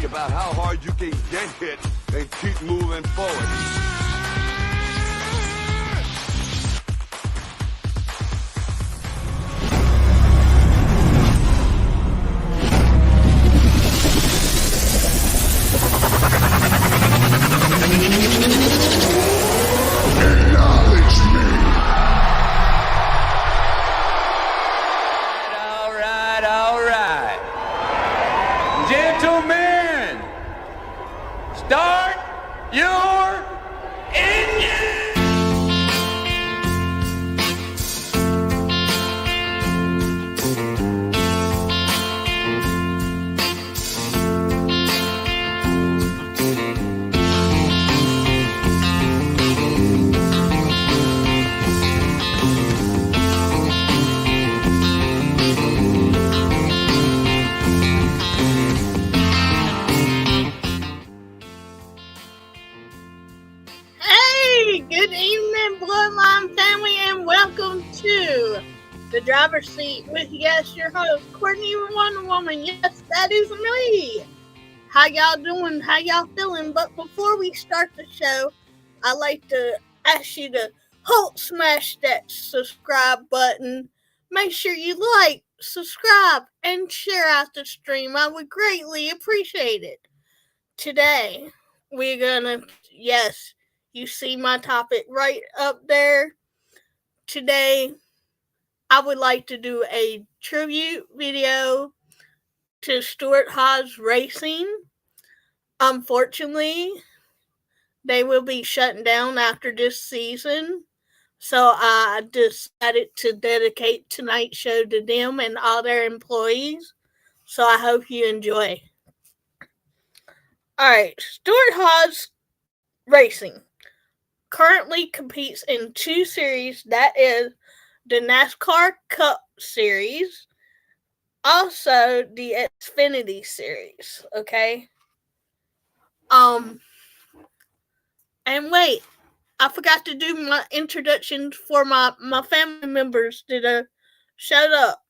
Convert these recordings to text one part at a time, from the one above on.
It's about how hard you can get hit and keep moving forward. All right. Gentlemen, start your engine! Good evening, Bloodline family, and welcome to the driver's seat with, yes, your host, Courtney Wonder Woman. Yes, that is me. How y'all doing? How y'all feeling? But before we start the show, I'd like to ask you to smash that subscribe button. Make sure you like, subscribe, and share out the stream. I would greatly appreciate it. Today, we're gonna, yes, you see my topic right up there. Today, I would like to do a tribute video to Stewart Haas Racing. Unfortunately, they will be shutting down after this season. So I decided to dedicate tonight's show to them and all their employees. So I hope you enjoy. Alright, Stewart Haas Racing currently competes in two series, that is the NASCAR Cup Series, also the Xfinity Series, okay? And wait, I forgot to do my introductions for my family members that showed up.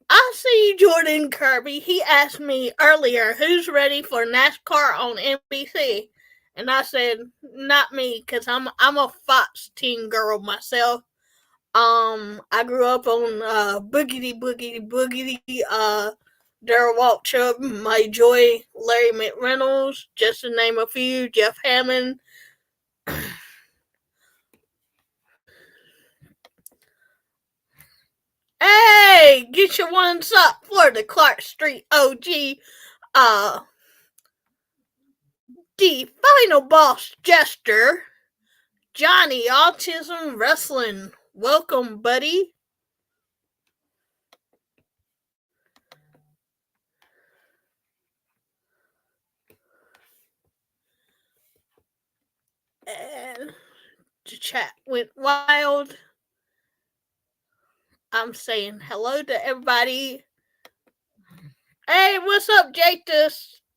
I see Jordan Kirby. He asked me earlier, who's ready for NASCAR on NBC? And I said, not me, because I'm a Fox teen girl myself. I grew up on Boogity, Darryl Waltrip, My Joy, Larry McReynolds, just to name a few, Jeff Hammond. Hey, get your ones up for the Clark Street OG. The final boss jester, Johnny Autism Wrestling. Welcome, buddy. And the chat went wild. I'm saying hello to everybody. Hey, what's up, Jake, the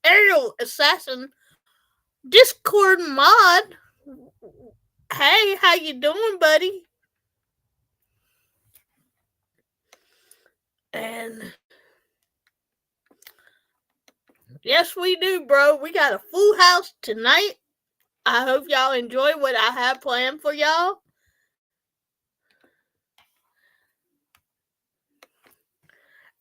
aerial assassin? Discord mod. Hey, how you doing, buddy? And yes, we do, bro. We got a full house tonight. I hope y'all enjoy what I have planned for y'all.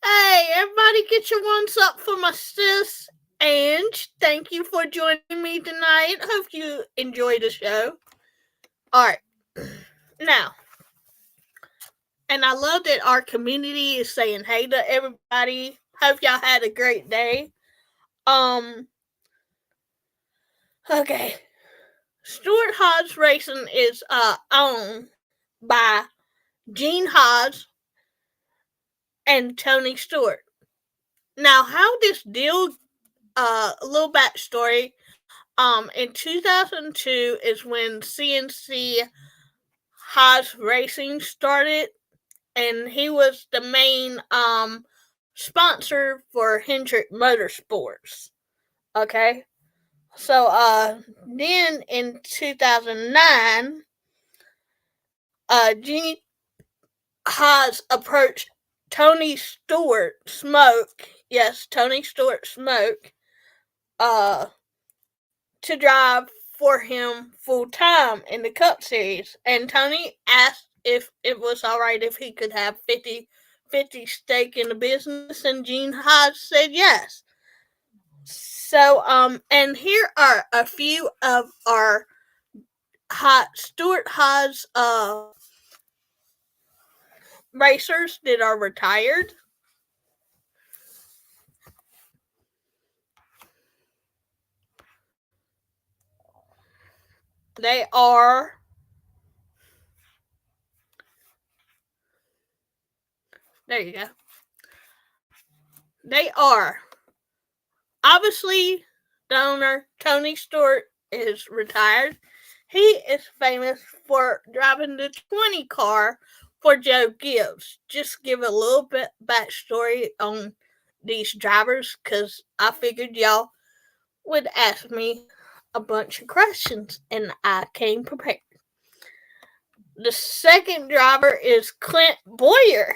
Hey, everybody get your ones up for my sis, Ange. Thank you for joining me tonight. Hope you enjoy the show. Alright. Now, and I love that our community is saying hey to everybody. Hope y'all had a great day. Okay. Stewart Haas Racing is owned by Gene Haas and Tony Stewart. Now, how this deal, a little backstory. In 2002 is when CNC Haas Racing started, and he was the main sponsor for Hendrick Motorsports. Okay, so then in 2009, Gene Haas approached Tony Stewart, Smoke, yes, Tony Stewart Smoke, to drive for him full time in the Cup Series. And Tony asked if it was all right if he could have 50 stake in the business, and Gene Haas said yes. So, and here are a few of our Stewart Haas racers that are retired. They are there you go. They are obviously the owner, Tony Stewart, is retired. He is famous for driving the 20 car for Joe Gibbs. Just give a little bit backstory on these drivers because I figured y'all would ask me a bunch of questions and I came prepared. The second driver is Clint Boyer.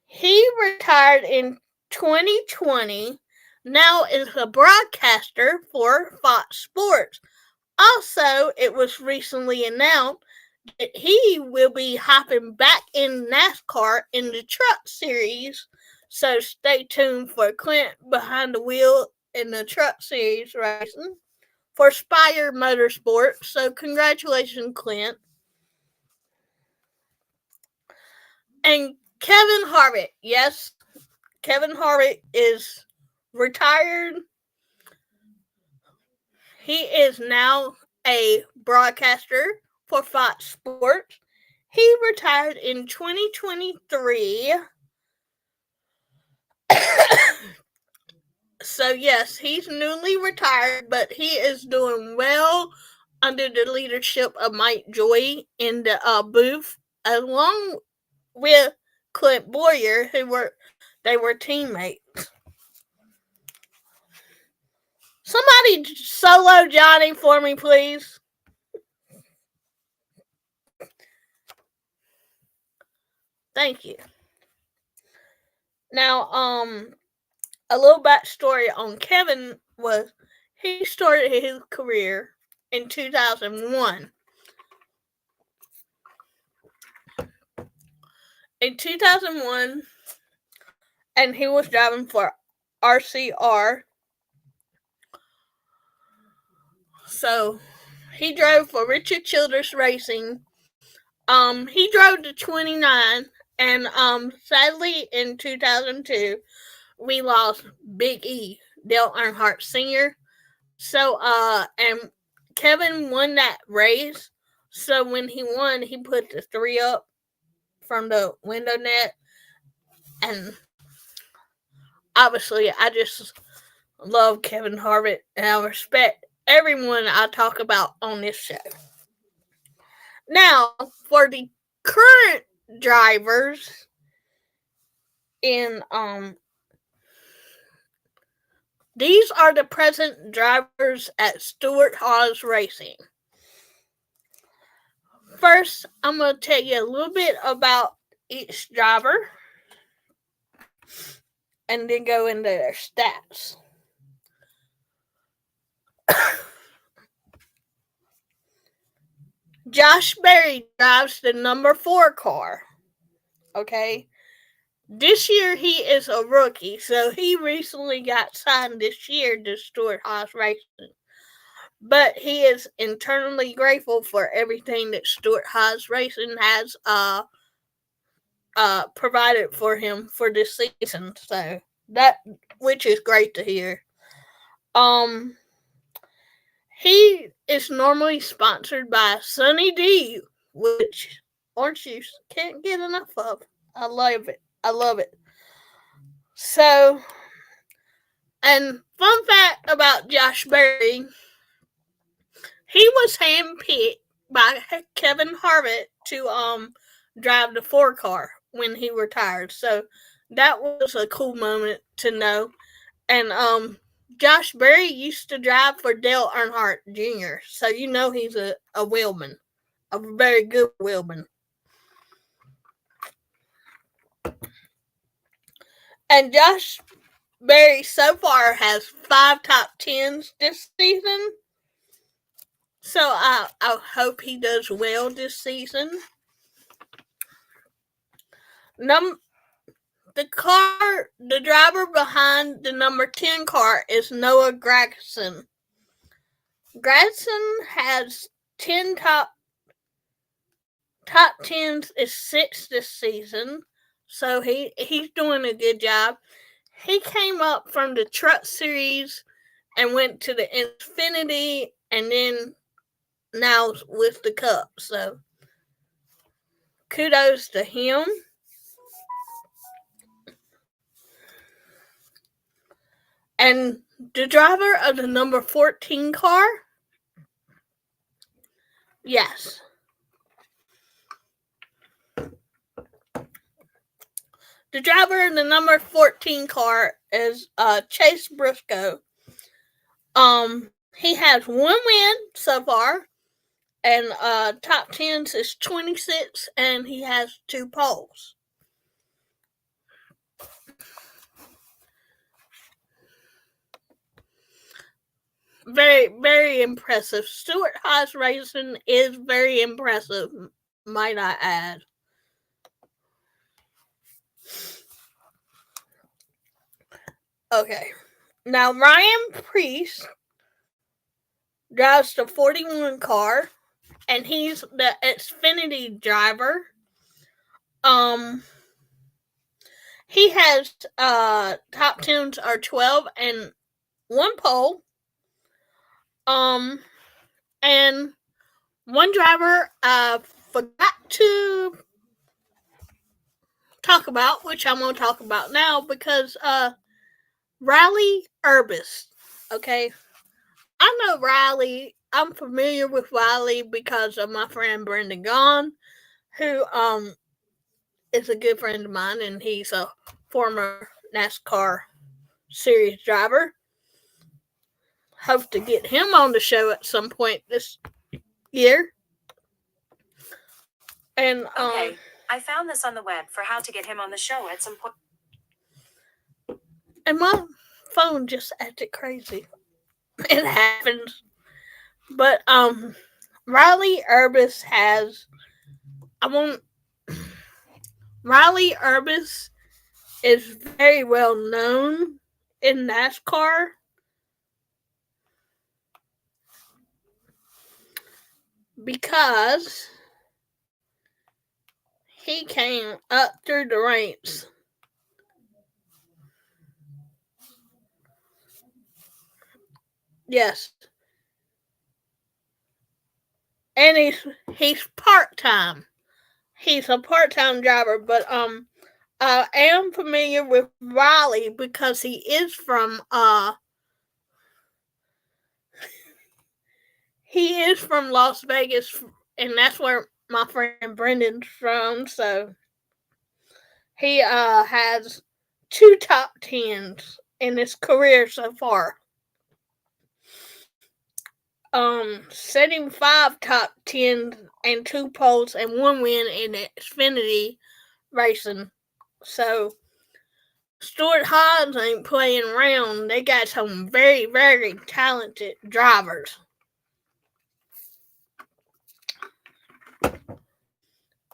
He retired in 2020, now is a broadcaster for Fox Sports. Also, it was recently announced that he will be hopping back in NASCAR in the Truck Series. So stay tuned for Clint behind the wheel in the Truck Series racing for Spire Motorsports. So congratulations, Clint. And Kevin Harvick. Yes, Kevin Harvick is retired. He is now a broadcaster for Fox Sports. He retired in 2023. So, yes, he's newly retired, but he is doing well under the leadership of Mike Joy in the booth, along with Clint Boyer, they were teammates. Somebody solo Johnny for me, please. Thank you. Now, a little backstory on Kevin was he started his career in 2001. In 2001, and he was driving for RCR. So, he drove for Richard Childress Racing. He drove the 29, and sadly in 2002, we lost Big E, Dale Earnhardt Sr. So, and Kevin won that race. So when he won, he put the 3 up from the window net. And obviously, I just love Kevin Harvick, and I respect everyone I talk about on this show. Now, for the current drivers in these are the present drivers at Stewart Haas Racing. First, I'm going to tell you a little bit about each driver and then go into their stats. Josh Berry drives the number 4 car. Okay. This year he is a rookie, so he recently got signed this year to Stewart Haas Racing. But he is internally grateful for everything that Stewart Haas Racing has provided for him for this season. So that, which is great to hear. He is normally sponsored by Sunny D, which orange juice can't get enough of. I love it. So, and fun fact about Josh Berry, he was handpicked by Kevin Harvick to drive the 4 car when he retired. So that was a cool moment to know. And Josh Berry used to drive for Dale Earnhardt Jr., so you know he's a wheelman, a very good wheelman. And Josh Berry so far has 5 top 10s this season. So I hope he does well this season. The driver behind the number 10 car is Noah Gragson. Gragson has 10 top 10s, is 6 this season. So he's doing a good job. He came up from the Truck Series and went to the Xfinity and then now with the Cup. So kudos to him. And the driver of the number 14 car, yes. The driver of the number 14 car is Chase Briscoe. He has 1 win so far, and top 10s is 26, and he has 2 poles. Very, very impressive. Stewart Haas racing is very impressive, might I add. Okay. Now, Ryan Preece drives the 41 car, and he's the Xfinity driver. He has top 10s are 12 and 1 pole. And one driver I forgot to talk about, which I'm going to talk about now, because Riley Urbis. Okay, I know Riley. I'm familiar with Riley because of my friend Brendan Gaughan, who is a good friend of mine, and he's a former NASCAR series driver. Hope to get him on the show at some point this year. And okay, I found this on the web for how to get him on the show at some point. And my phone just acted crazy. It happens. But Riley Urbis Riley Urbis is very well known in NASCAR. Because he came up through the ranks. Yes. And he's part-time. He's a part-time driver, but I am familiar with Riley because he is from Las Vegas, and that's where my friend Brendan's from, so he has 2 top 10s in his career so far. Setting 5 top 10s and 2 poles and 1 win in Xfinity racing. So Stewart Haas ain't playing around. They got some very, very talented drivers.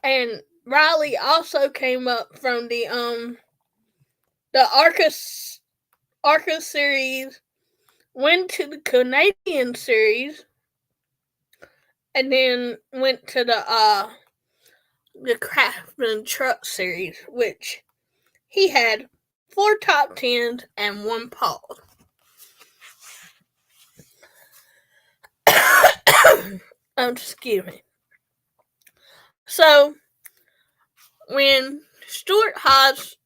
And Riley also came up from the ARCA series, went to the Canadian series, and then went to the Craftsman Truck series, which he had 4 top 10s and 1 pole. Excuse me. So, when Stewart Haas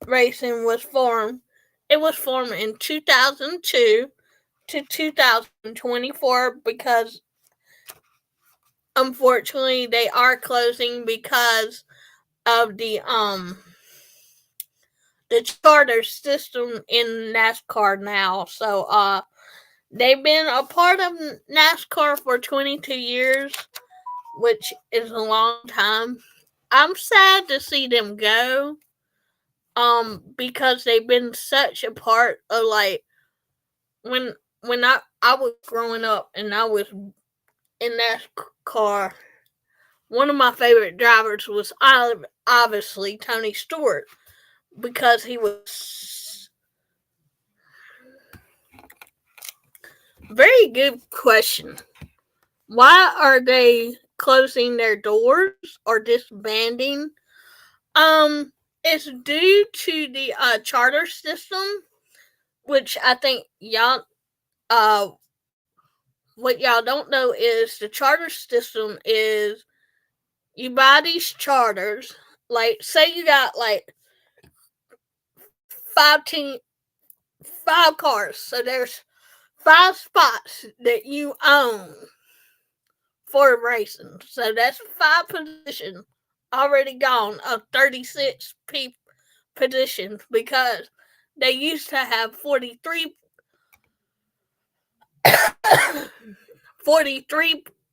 Racing was formed, it was formed in 2002 to 2024 because, unfortunately, they are closing because of the charter system in NASCAR now. So, they've been a part of NASCAR for 22 years, which is a long time. I'm sad to see them go, because they've been such a part of, like, when I was growing up and I was in that car, one of my favorite drivers was obviously Tony Stewart, because he was... Very good question. Why are they closing their doors or disbanding? It's due to the charter system, which I think y'all what y'all don't know is the charter system is you buy these charters, like say you got like 5 cars, so there's 5 spots that you own for racing. So that's 5 positions already gone of 36 positions, because they used to have 43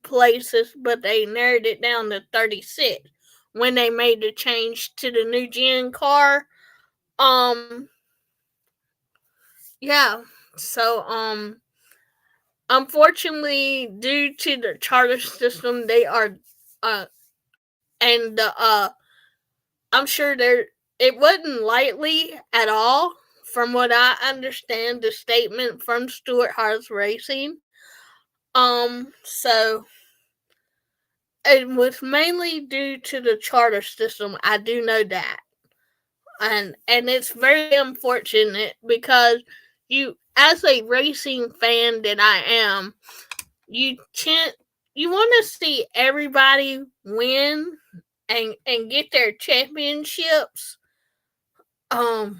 places, but they narrowed it down to 36 when they made the change to the new gen car. Yeah. So unfortunately, due to the charter system, they are and I'm sure it wasn't lightly at all, from what I understand the statement from Stewart Haas Racing. So it was mainly due to the charter system. I do know that. And it's very unfortunate, because you, as a racing fan that I am, you want to see everybody win and get their championships. I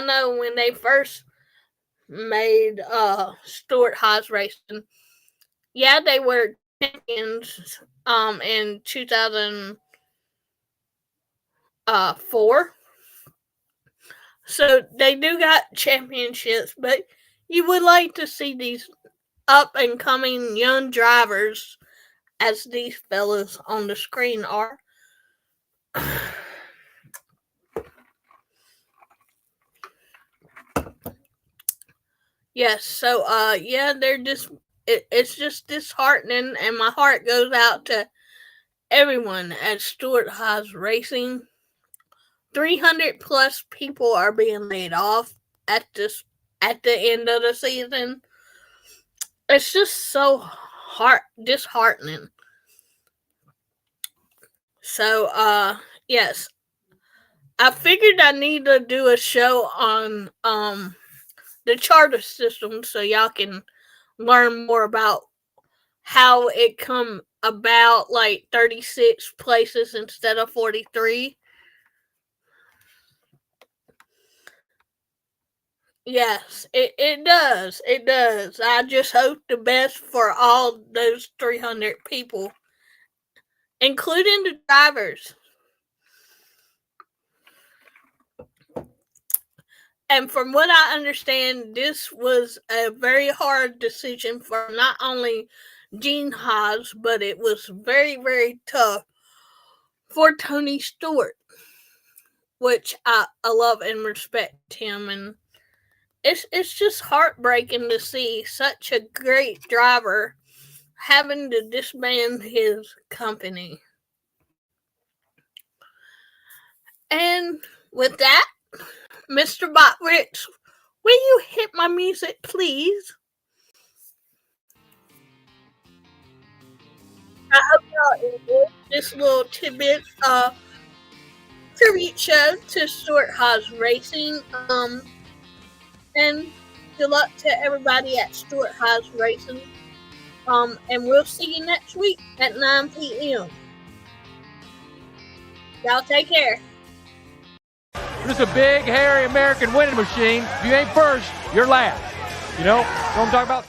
know when they first made Stewart Haas Racing, yeah, they were champions in 2004. So they do got championships, but you would like to see these up and coming young drivers, as these fellas on the screen are. Yes, so yeah, they're just it's just disheartening, and my heart goes out to everyone at Stewart Haas Racing. 300 plus people are being laid off at the end of the season. It's just so disheartening. So yes, I figured I need to do a show on the charter system, so y'all can learn more about how it come about, like 36 places instead of 43. Yes, it does. It does. I just hope the best for all those 300 people, including the drivers. And from what I understand, this was a very hard decision for not only Gene Haas, but it was very, very tough for Tony Stewart, which I love and respect him. And it's just heartbreaking to see such a great driver having to disband his company. And with that, Mr. Botwitz, will you hit my music, please? I hope y'all enjoyed this little tidbit tribute show to Stewart Haas Racing. And good luck to everybody at Stewart Haas Racing. And we'll see you next week at 9 p.m. Y'all take care. This is a big, hairy American winning machine. If you ain't first, you're last. You know what I'm talking about?